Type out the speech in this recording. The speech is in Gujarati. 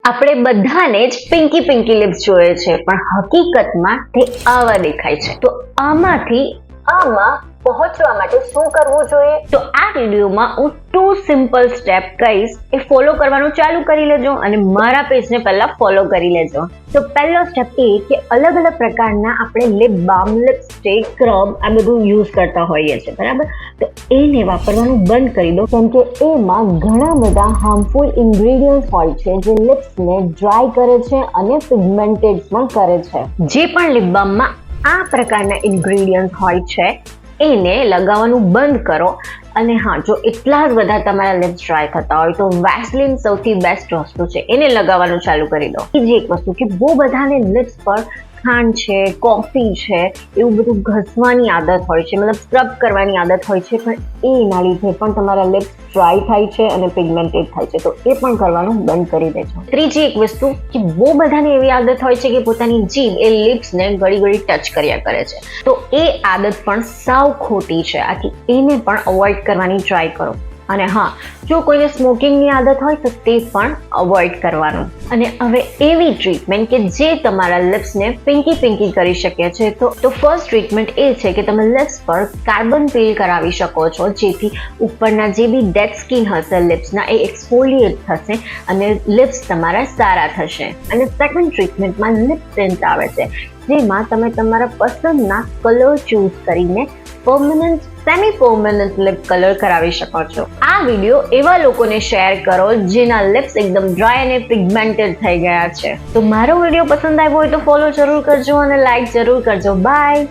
આપણે બધાને જ પિંકી પિંકી લિપ્સ જોઈએ છે, પણ હકીકતમાં તે આવા દેખાય છે. તો આમાંથી આમાં પહોંચવા માટે શું કરવું જોઈએ? તો આ વિડીયોમાં હું 2 સિમ્પલ સ્ટેપ કહીશ, એ ફોલો કરવાનું ચાલુ કરી લેજો અને મારા પેજને પહેલા ફોલો કરી લેજો. તો પહેલો સ્ટેપ એ કે અલગ અલગ પ્રકારના આપણે લિપ બામ, લિપસ્ટિક, સ્ક્રબ આ બધું યુઝ કરતા હોઈએ છીએ, બરાબર? તો એને વાપરવાનું બંધ કરી દો, કેમ કે એમાં ઘણા બધા હાર્મફુલ ઇન્ગ્રેડિયન્ટ્સ હોય છે જે લિપ્સને ડ્રાય કરે છે અને પિગમેન્ટેડ પણ કરે છે. જે પણ લિપ બામમાં આ પ્રકારના ઇન્ગ્રેડિયન્ટ્સ હોય છે એને લગાવવાનું બંધ કરો. અને હા, જો એટલા જ બધા તમારા લિપ્સ ડ્રાય થતા હોય તો વેસલીન સૌથી બેસ્ટ વસ્તુ છે, એને લગાવવાનું ચાલુ કરી દો. બીજી એક વસ્તુ કે બહુ બધાને લિપ્સ પર ખાંડ છે, કોફી છે, એવું બધું ઘસવાની આદત હોય છે, મતલબ સ્ક્રબ કરવાની આદત હોય છે, પણ એના લીધે પણ તમારા લિપ્સ ડ્રાય થાય છે અને પિગમેન્ટેડ થાય છે, તો એ પણ કરવાનું બંધ કરી દેજો. ત્રીજી એક વસ્તુ કે બહુ બધાને એવી આદત હોય છે કે પોતાની જીભ એ લિપ્સને ઘડી ઘડી ટચ કર્યા કરે છે, તો એ આદત પણ સાવ ખોટી છે. આથી એને પણ અવોઇડ કરવાની ટ્રાય કરો. અને હા, જો કોઈને સ્મોકિંગની આદત હોય તો તે પણ અવોઇડ કરવાનું. અને હવે એવી ટ્રીટમેન્ટ કે જે તમારા લિપ્સને પિંકી પિંકી કરી શકે છે, તો ફર્સ્ટ ટ્રીટમેન્ટ એ છે કે તમે લિપ્સ પર કાર્બન પીલ કરાવી શકો છો, જેથી ઉપરના જે બી ડેડ સ્કિન હશે લિપ્સના એ એક્સફોલિએટ થશે અને લિપ્સ તમારા સારા થશે. અને સેકન્ડ ટ્રીટમેન્ટમાં લિપ ટિન્ટ આવે છે, જેમાં તમે તમારા પસંદના કલર ચૂઝ કરીને permanent, semi permanent lip color કરાવી શકો છો. આ વિડીયો એવા લોકોને શેર કરો જેના લિપ્સ એકદમ ડ્રાય અને પિગમેન્ટેડ થઈ ગયા છે. તો મારો વિડીયો પસંદ આવ્યો હોય તો ફોલો જરૂર કરજો અને લાઈક જરૂર કરજો. બાય.